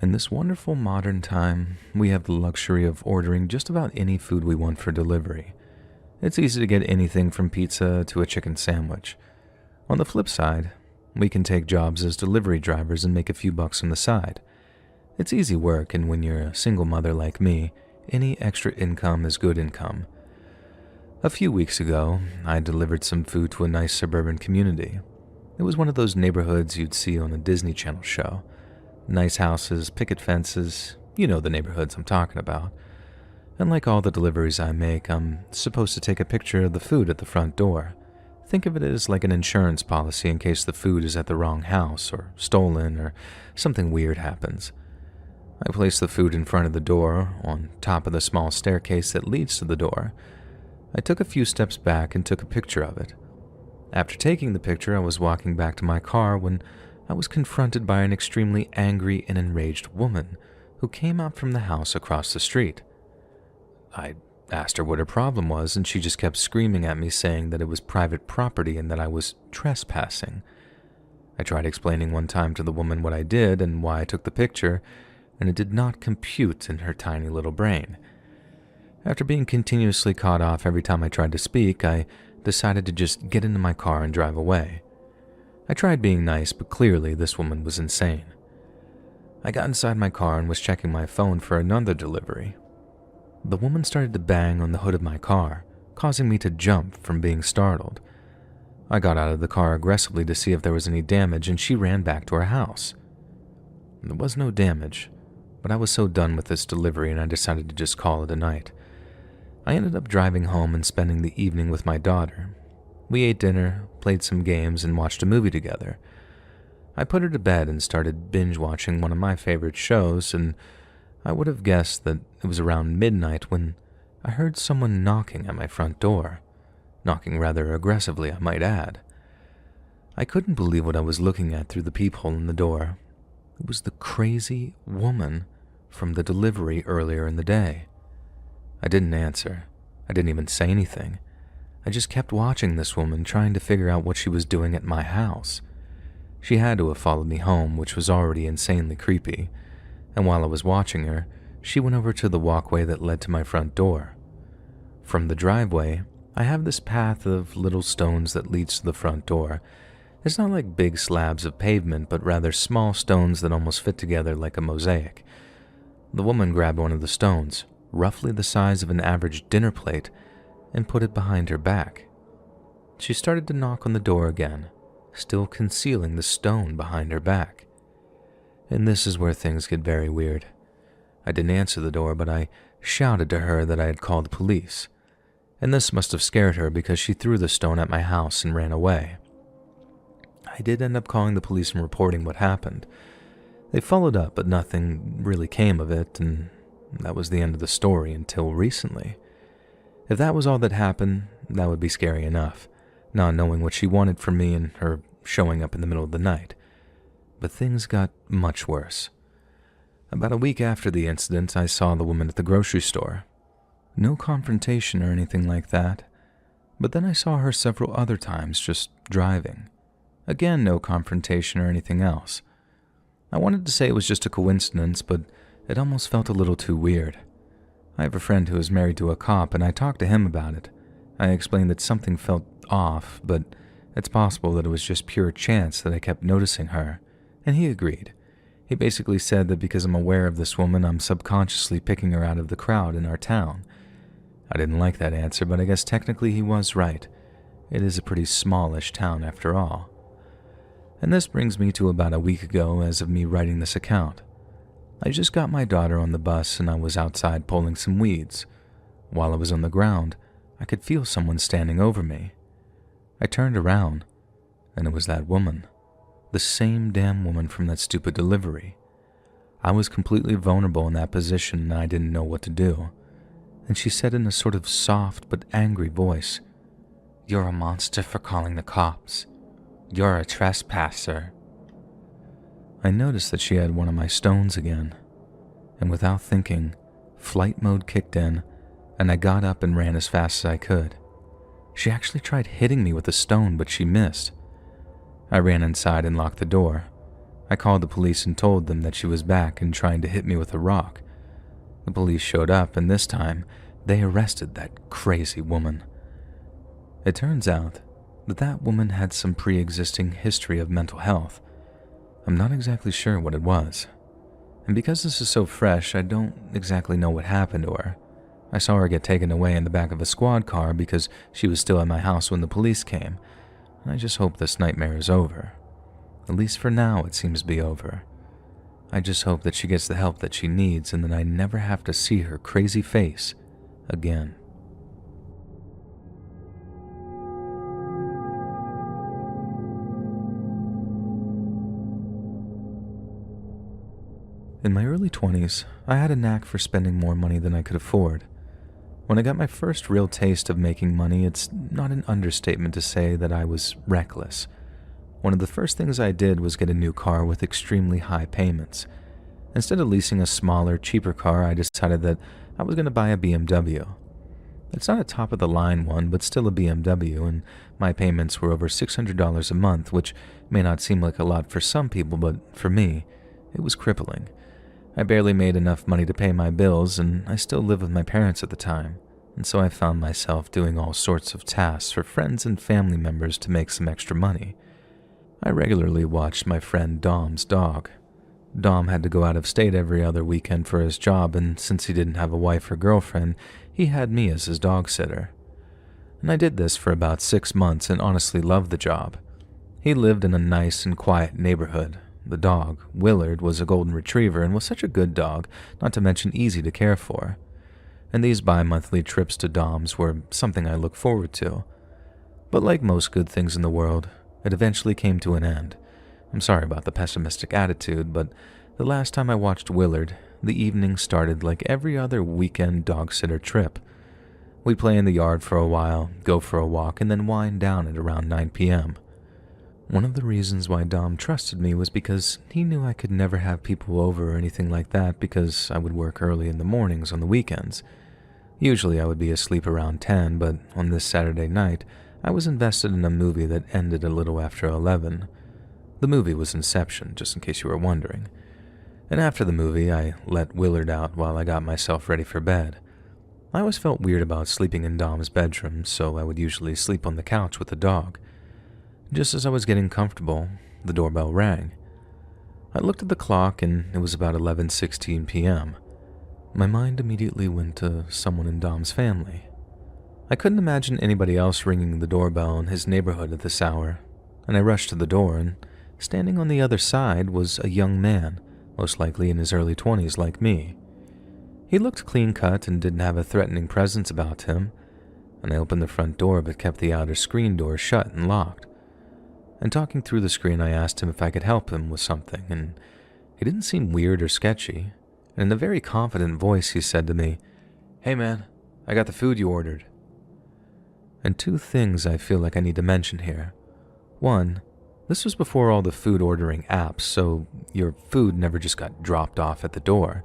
In this wonderful modern time, we have the luxury of ordering just about any food we want for delivery. It's easy to get anything from pizza to a chicken sandwich. On the flip side, we can take jobs as delivery drivers and make a few bucks on the side. It's easy work, and when you're a single mother like me, any extra income is good income. A few weeks ago, I delivered some food to a nice suburban community. It was one of those neighborhoods you'd see on a Disney Channel show. Nice houses, picket fences, you know the neighborhoods I'm talking about. And like all the deliveries I make, I'm supposed to take a picture of the food at the front door. Think of it as like an insurance policy in case the food is at the wrong house or stolen or something weird happens. I place the food in front of the door, on top of the small staircase that leads to the door. I took a few steps back and took a picture of it. After taking the picture, I was walking back to my car when I was confronted by an extremely angry and enraged woman who came out from the house across the street. I asked her what her problem was, and she just kept screaming at me, saying that it was private property and that I was trespassing. I tried explaining one time to the woman what I did and why I took the picture, and it did not compute in her tiny little brain. After being continuously cut off every time I tried to speak, I decided to just get into my car and drive away. I tried being nice, but clearly this woman was insane. I got inside my car and was checking my phone for another delivery. The woman started to bang on the hood of my car, causing me to jump from being startled. I got out of the car aggressively to see if there was any damage, and she ran back to her house. There was no damage, but I was so done with this delivery and I decided to just call it a night. I ended up driving home and spending the evening with my daughter. We ate dinner, played some games, and watched a movie together. I put her to bed and started binge-watching one of my favorite shows, and I would have guessed that it was around midnight when I heard someone knocking at my front door, knocking rather aggressively, I might add. I couldn't believe what I was looking at through the peephole in the door. It was the crazy woman from the delivery earlier in the day. I didn't answer. I didn't even say anything. I just kept watching this woman, trying to figure out what she was doing at my house. She had to have followed me home, which was already insanely creepy, and while I was watching her, she went over to the walkway that led to my front door. From the driveway, I have this path of little stones that leads to the front door. It's not like big slabs of pavement, but rather small stones that almost fit together like a mosaic. The woman grabbed one of the stones, roughly the size of an average dinner plate, and put it behind her back. She started to knock on the door again, still concealing the stone behind her back. And this is where things get very weird. I didn't answer the door, but I shouted to her that I had called the police. And this must have scared her because she threw the stone at my house and ran away. I did end up calling the police and reporting what happened. They followed up, but nothing really came of it, and that was the end of the story until recently. If that was all that happened, that would be scary enough, not knowing what she wanted from me and her showing up in the middle of the night. But things got much worse. About a week after the incident, I saw the woman at the grocery store. No confrontation or anything like that, but then I saw her several other times just driving. Again, no confrontation or anything else. I wanted to say it was just a coincidence, but it almost felt a little too weird. I have a friend who is married to a cop, and I talked to him about it. I explained that something felt off, but it's possible that it was just pure chance that I kept noticing her, and he agreed. He basically said that because I'm aware of this woman, I'm subconsciously picking her out of the crowd in our town. I didn't like that answer, but I guess technically he was right. It is a pretty smallish town after all. And this brings me to about a week ago as of me writing this account. I just got my daughter on the bus and I was outside pulling some weeds. While I was on the ground, I could feel someone standing over me. I turned around, and it was that woman. The same damn woman from that stupid delivery. I was completely vulnerable in that position and I didn't know what to do. And she said in a sort of soft but angry voice, "You're a monster for calling the cops. You're a trespasser." I noticed that she had one of my stones again, and without thinking, flight mode kicked in, and I got up and ran as fast as I could. She actually tried hitting me with a stone, but she missed. I ran inside and locked the door. I called the police and told them that she was back and trying to hit me with a rock. The police showed up, and this time, they arrested that crazy woman. It turns out that that woman had some pre-existing history of mental health. I'm not exactly sure what it was. And because this is so fresh, I don't exactly know what happened to her. I saw her get taken away in the back of a squad car because she was still at my house when the police came. And I just hope this nightmare is over. At least for now, it seems to be over. I just hope that she gets the help that she needs and that I never have to see her crazy face again. In my early 20s, I had a knack for spending more money than I could afford. When I got my first real taste of making money, it's not an understatement to say that I was reckless. One of the first things I did was get a new car with extremely high payments. Instead of leasing a smaller, cheaper car, I decided that I was going to buy a BMW. It's not a top-of-the-line one, but still a BMW, and my payments were over $600 a month, which may not seem like a lot for some people, but for me, it was crippling. I barely made enough money to pay my bills, and I still lived with my parents at the time, and so I found myself doing all sorts of tasks for friends and family members to make some extra money. I regularly watched my friend Dom's dog. Dom had to go out of state every other weekend for his job, and since he didn't have a wife or girlfriend, he had me as his dog sitter. And I did this for about 6 months and honestly loved the job. He lived in a nice and quiet neighborhood. The dog, Willard, was a golden retriever and was such a good dog, not to mention easy to care for. And these bi-monthly trips to Dom's were something I looked forward to. But like most good things in the world, it eventually came to an end. I'm sorry about the pessimistic attitude, but the last time I watched Willard, the evening started like every other weekend dog-sitter trip. We'd play in the yard for a while, go for a walk, and then wind down at around 9 p.m. One of the reasons why Dom trusted me was because he knew I could never have people over or anything like that because I would work early in the mornings on the weekends. Usually I would be asleep around 10, but on this Saturday night, I was invested in a movie that ended a little after 11. The movie was Inception, just in case you were wondering. And after the movie, I let Willard out while I got myself ready for bed. I always felt weird about sleeping in Dom's bedroom, so I would usually sleep on the couch with the dog. Just as I was getting comfortable, the doorbell rang. I looked at the clock and it was about 11:16 p.m. My mind immediately went to someone in Dom's family. I couldn't imagine anybody else ringing the doorbell in his neighborhood at this hour, and I rushed to the door, and standing on the other side was a young man, most likely in his early 20s like me. He looked clean-cut and didn't have a threatening presence about him, and I opened the front door but kept the outer screen door shut and locked. And talking through the screen, I asked him if I could help him with something, and he didn't seem weird or sketchy, and in a very confident voice he said to me, "Hey man, I got the food you ordered." And 2 things I feel like I need to mention here. 1, this was before all the food ordering apps, so your food never just got dropped off at the door.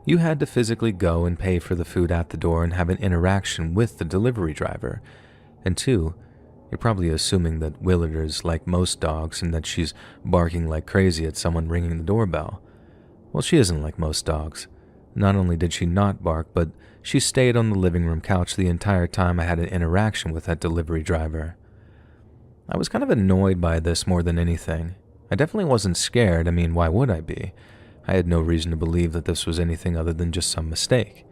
You had to physically go and pay for the food at the door and have an interaction with the delivery driver. And 2, you're probably assuming that Willard is like most dogs and that she's barking like crazy at someone ringing the doorbell. Well, she isn't like most dogs. Not only did she not bark, but she stayed on the living room couch the entire time I had an interaction with that delivery driver. I was kind of annoyed by this more than anything. I definitely wasn't scared. I mean, why would I be? I had no reason to believe that this was anything other than just some mistake.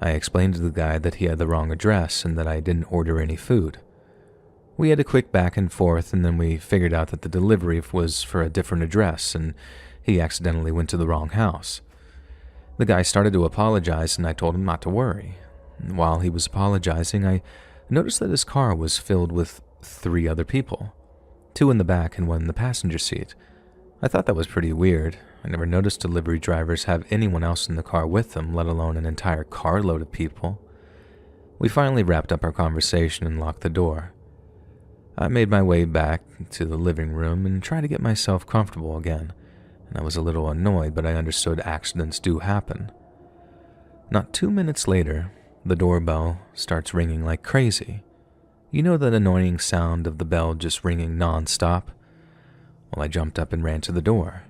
I explained to the guy that he had the wrong address and that I didn't order any food. We had a quick back and forth, and then we figured out that the delivery was for a different address, and he accidentally went to the wrong house. The guy started to apologize, and I told him not to worry. While he was apologizing, I noticed that his car was filled with 3 other people, 2 in the back and 1 in the passenger seat. I thought that was pretty weird. I never noticed delivery drivers have anyone else in the car with them, let alone an entire carload of people. We finally wrapped up our conversation and locked the door. I made my way back to the living room and tried to get myself comfortable again, and I was a little annoyed, but I understood accidents do happen. Not 2 minutes later, the doorbell starts ringing like crazy. You know that annoying sound of the bell just ringing non-stop? Well, I jumped up and ran to the door.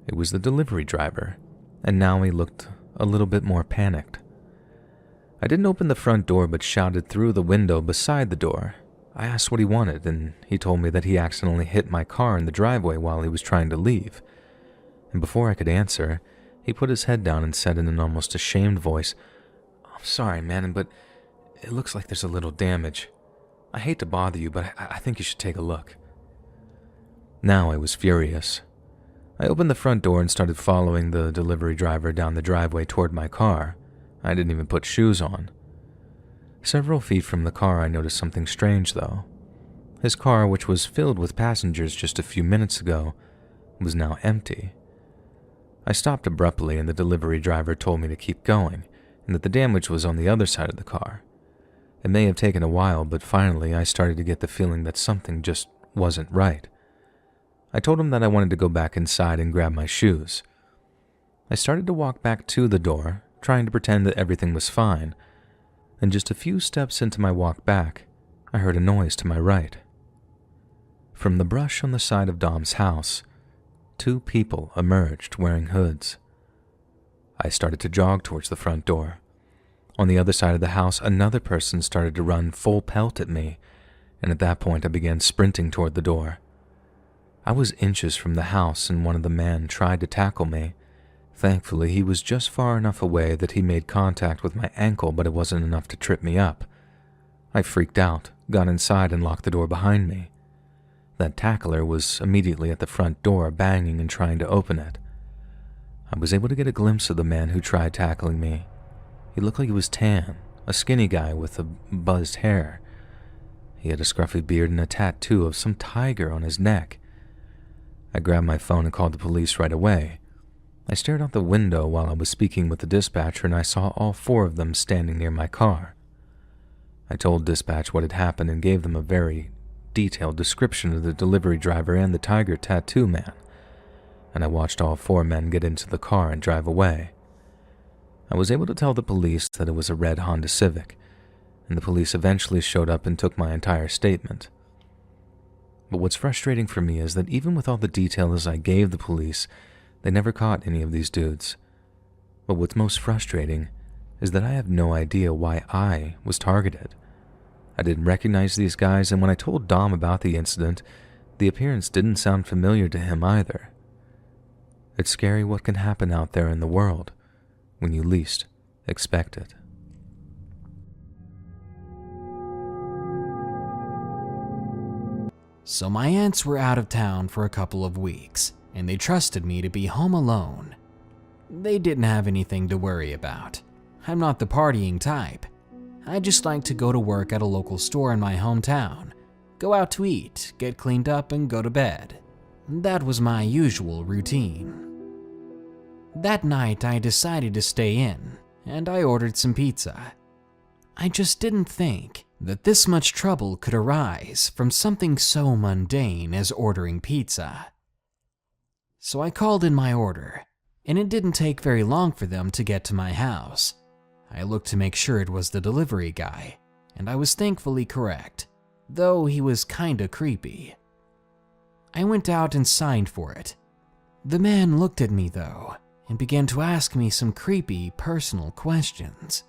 It was the delivery driver, and now he looked a little bit more panicked. I didn't open the front door but shouted through the window beside the door. I asked what he wanted, and he told me that he accidentally hit my car in the driveway while he was trying to leave. And before I could answer, he put his head down and said in an almost ashamed voice, "I'm sorry, man, but it looks like there's a little damage. I hate to bother you, but I think you should take a look." Now I was furious. I opened the front door and started following the delivery driver down the driveway toward my car. I didn't even put shoes on. Several feet from the car, I noticed something strange, though. His car, which was filled with passengers just a few minutes ago, was now empty. I stopped abruptly, and the delivery driver told me to keep going, and that the damage was on the other side of the car. It may have taken a while, but finally I started to get the feeling that something just wasn't right. I told him that I wanted to go back inside and grab my shoes. I started to walk back to the door, trying to pretend that everything was fine, and just a few steps into my walk back, I heard a noise to my right. From the brush on the side of Dom's house, 2 people emerged wearing hoods. I started to jog towards the front door. On the other side of the house, another person started to run full pelt at me, and at that point I began sprinting toward the door. I was inches from the house, and one of the men tried to tackle me. Thankfully, he was just far enough away that he made contact with my ankle, but it wasn't enough to trip me up. I freaked out, got inside, and locked the door behind me. That tackler was immediately at the front door, banging and trying to open it. I was able to get a glimpse of the man who tried tackling me. He looked like he was tan, a skinny guy with a buzzed hair. He had a scruffy beard and a tattoo of some tiger on his neck. I grabbed my phone and called the police right away. I stared out the window while I was speaking with the dispatcher, and I saw all 4 of them standing near my car. I told dispatch what had happened and gave them a very detailed description of the delivery driver and the tiger tattoo man, and I watched all 4 men get into the car and drive away. I was able to tell the police that it was a red Honda Civic, and the police eventually showed up and took my entire statement. But what's frustrating for me is that even with all the details I gave the police, they never caught any of these dudes. But what's most frustrating is that I have no idea why I was targeted. I didn't recognize these guys, and when I told Dom about the incident, the appearance didn't sound familiar to him either. It's scary what can happen out there in the world when you least expect it. So my aunts were out of town for a couple of weeks, and they trusted me to be home alone. They didn't have anything to worry about. I'm not the partying type. I just like to go to work at a local store in my hometown, go out to eat, get cleaned up, and go to bed. That was my usual routine. That night I decided to stay in, and I ordered some pizza. I just didn't think that this much trouble could arise from something so mundane as ordering pizza. So I called in my order, and it didn't take very long for them to get to my house. I looked to make sure it was the delivery guy, and I was thankfully correct, though he was kinda creepy. I went out and signed for it. The man looked at me though, and began to ask me some creepy personal questions.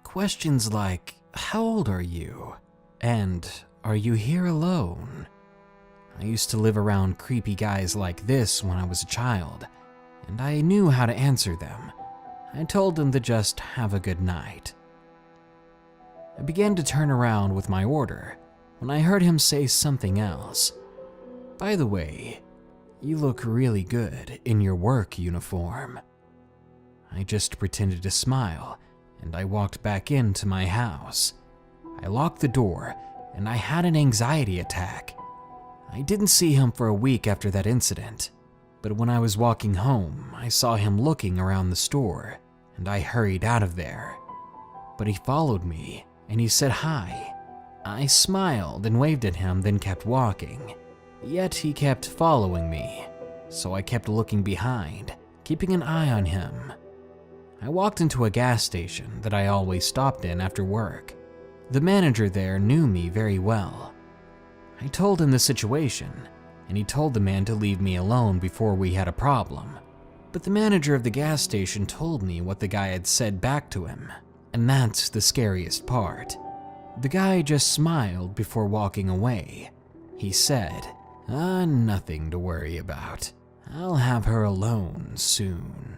Questions like, "How old are you?" and "Are you here alone?" I used to live around creepy guys like this when I was a child, and I knew how to answer them. I told him to just have a good night. I began to turn around with my order when I heard him say something else. "By the way, you look really good in your work uniform." I just pretended to smile, and I walked back into my house. I locked the door, and I had an anxiety attack. I didn't see him for a week after that incident, but when I was walking home, I saw him looking around the store, and I hurried out of there. But he followed me, and he said hi. I smiled and waved at him, then kept walking. Yet he kept following me, so I kept looking behind, keeping an eye on him. I walked into a gas station that I always stopped in after work. The manager there knew me very well. I told him the situation, and he told the man to leave me alone before we had a problem. But the manager of the gas station told me what the guy had said back to him, and that's the scariest part. The guy just smiled before walking away. He said, nothing to worry about. I'll have her alone soon.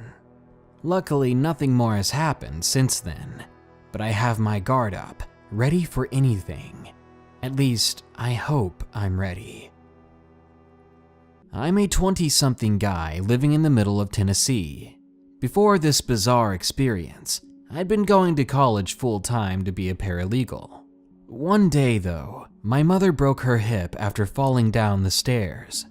Luckily, nothing more has happened since then, but I have my guard up, ready for anything. At least, I hope I'm ready. I'm a 20-something guy living in the middle of Tennessee. Before this bizarre experience, I'd been going to college full-time to be a paralegal. One day, though, my mother broke her hip after falling down the stairs.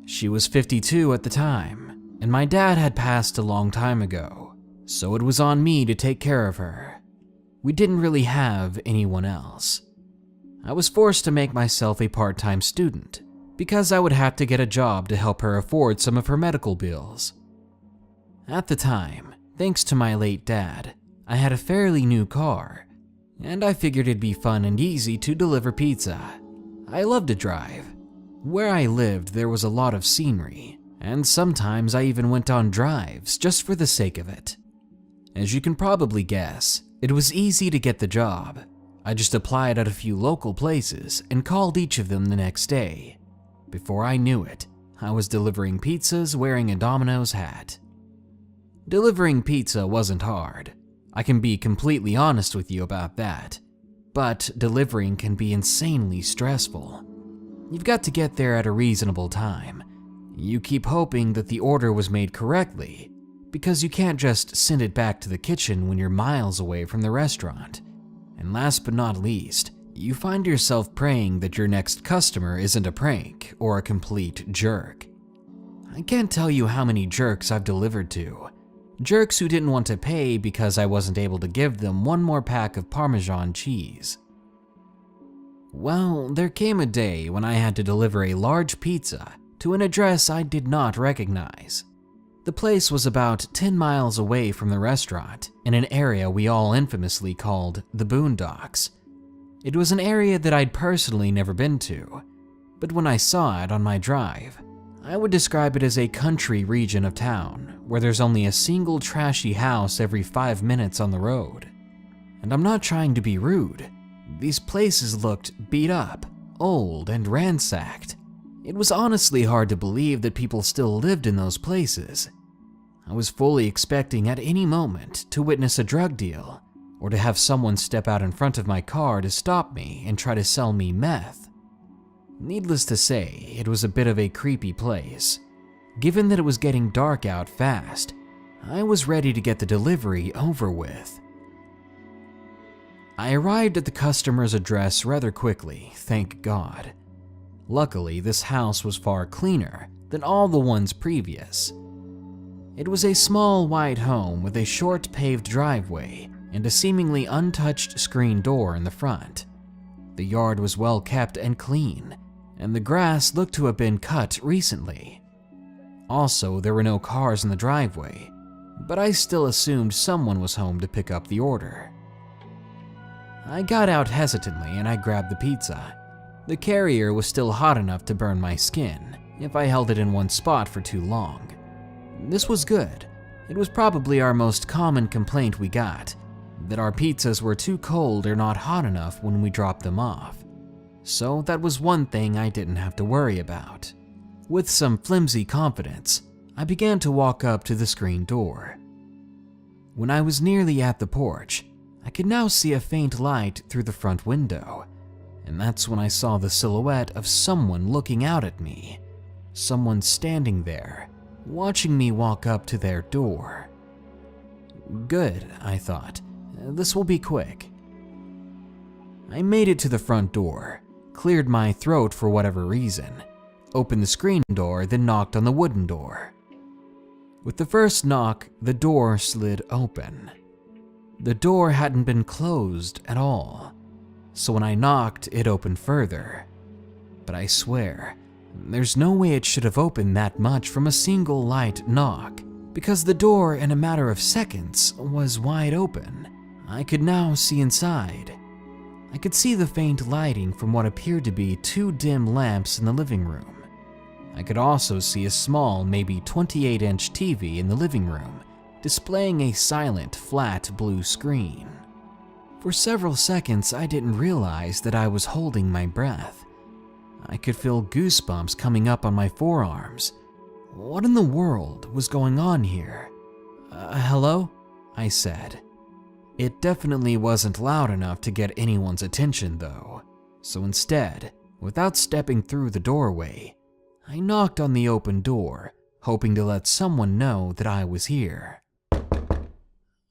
She was 52 at the time, and my dad had passed a long time ago, so it was on me to take care of her. We didn't really have anyone else. I was forced to make myself a part-time student because I would have to get a job to help her afford some of her medical bills. At the time, thanks to my late dad, I had a fairly new car, and I figured it'd be fun and easy to deliver pizza. I loved to drive. Where I lived, there was a lot of scenery, and sometimes I even went on drives just for the sake of it. As you can probably guess, it was easy to get the job. I just applied at a few local places and called each of them the next day. Before I knew it, I was delivering pizzas wearing a Domino's hat. Delivering pizza wasn't hard. I can be completely honest with you about that. But delivering can be insanely stressful. You've got to get there at a reasonable time. You keep hoping that the order was made correctly, because you can't just send it back to the kitchen when you're miles away from the restaurant. And last but not least, you find yourself praying that your next customer isn't a prank or a complete jerk. I can't tell you how many jerks I've delivered to. Jerks who didn't want to pay because I wasn't able to give them one more pack of Parmesan cheese. Well, there came a day when I had to deliver a large pizza to an address I did not recognize. The place was about 10 miles away from the restaurant in an area we all infamously called the Boondocks. It was an area that I'd personally never been to, but when I saw it on my drive, I would describe it as a country region of town where there's only a single trashy house every 5 minutes on the road. And I'm not trying to be rude. These places looked beat up, old, and ransacked. It was honestly hard to believe that people still lived in those places. I was fully expecting at any moment to witness a drug deal, or to have someone step out in front of my car to stop me and try to sell me meth. Needless to say, it was a bit of a creepy place. Given that it was getting dark out fast, I was ready to get the delivery over with. I arrived at the customer's address rather quickly, thank God. Luckily, this house was far cleaner than all the ones previous. It was a small white home with a short paved driveway and a seemingly untouched screen door in the front. The yard was well kept and clean, and the grass looked to have been cut recently. Also, there were no cars in the driveway, but I still assumed someone was home to pick up the order. I got out hesitantly and I grabbed the pizza. The carrier was still hot enough to burn my skin if I held it in one spot for too long. This was good. It was probably our most common complaint we got, that our pizzas were too cold or not hot enough when we dropped them off. So that was one thing I didn't have to worry about. With some flimsy confidence, I began to walk up to the screen door. When I was nearly at the porch, I could now see a faint light through the front window, and that's when I saw the silhouette of someone looking out at me. Someone standing there, watching me walk up to their door. Good, I thought. This will be quick. I made it to the front door, cleared my throat for whatever reason, opened the screen door, then knocked on the wooden door. With the first knock, the door slid open. The door hadn't been closed at all, so when I knocked, it opened further. But I swear, there's no way it should have opened that much from a single light knock, because the door in a matter of seconds was wide open. I could now see inside. I could see the faint lighting from what appeared to be 2 dim lamps in the living room. I could also see a small, maybe 28-inch TV in the living room, displaying a silent, flat blue screen. For several seconds, I didn't realize that I was holding my breath. I could feel goosebumps coming up on my forearms. What in the world was going on here? Hello? I said. It definitely wasn't loud enough to get anyone's attention though, so instead, without stepping through the doorway, I knocked on the open door, hoping to let someone know that I was here.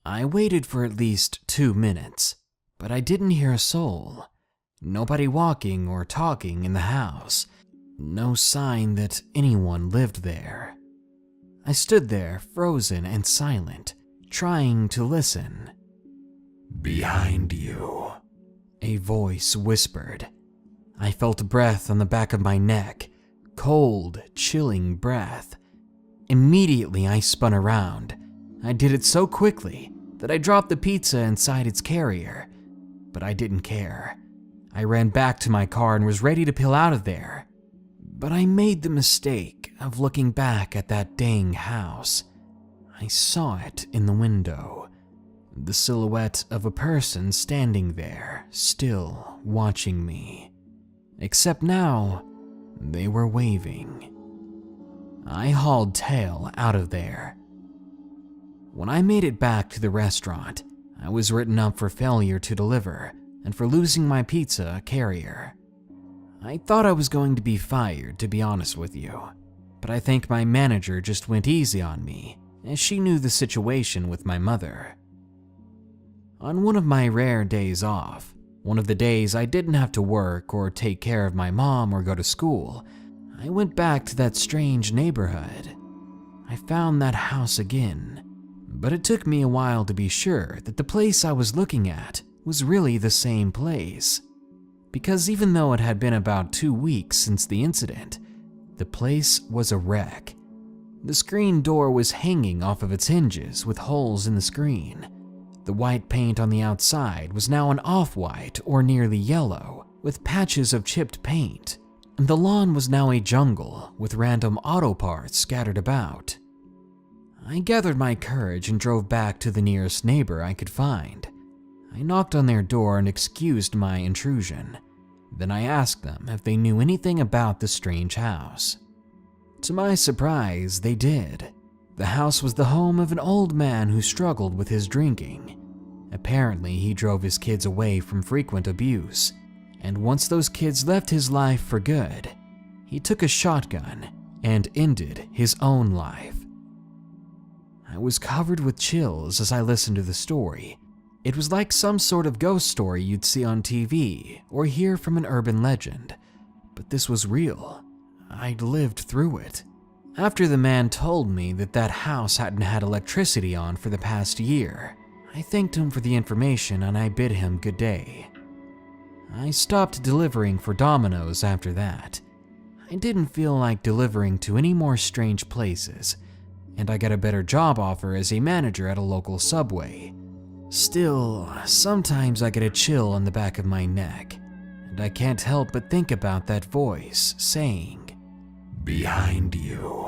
I waited for at least 2 minutes, but I didn't hear a soul. Nobody walking or talking in the house. No sign that anyone lived there. I stood there, frozen and silent, trying to listen. "Behind you," a voice whispered. I felt breath on the back of my neck, cold, chilling breath. Immediately, I spun around. I did it so quickly that I dropped the pizza inside its carrier, but I didn't care. I ran back to my car and was ready to peel out of there. But I made the mistake of looking back at that dang house. I saw it in the window. The silhouette of a person standing there, still watching me. Except now, they were waving. I hauled tail out of there. When I made it back to the restaurant, I was written up for failure to deliver and for losing my pizza carrier. I thought I was going to be fired, to be honest with you, but I think my manager just went easy on me, as she knew the situation with my mother. On one of my rare days off, one of the days I didn't have to work or take care of my mom or go to school, I went back to that strange neighborhood. I found that house again, but it took me a while to be sure that the place I was looking at was really the same place. Because even though it had been about 2 weeks since the incident, the place was a wreck. The screen door was hanging off of its hinges with holes in the screen. The white paint on the outside was now an off-white or nearly yellow, with patches of chipped paint. And the lawn was now a jungle with random auto parts scattered about. I gathered my courage and drove back to the nearest neighbor I could find. I knocked on their door and excused my intrusion. Then I asked them if they knew anything about the strange house. To my surprise, they did. The house was the home of an old man who struggled with his drinking. Apparently, he drove his kids away from frequent abuse, and once those kids left his life for good, he took a shotgun and ended his own life. I was covered with chills as I listened to the story. It was like some sort of ghost story you'd see on TV or hear from an urban legend, but this was real. I'd lived through it. After the man told me that that house hadn't had electricity on for the past year, I thanked him for the information and I bid him good day. I stopped delivering for Domino's after that. I didn't feel like delivering to any more strange places, and I got a better job offer as a manager at a local Subway. Still, sometimes I get a chill on the back of my neck, and I can't help but think about that voice saying, "Behind you."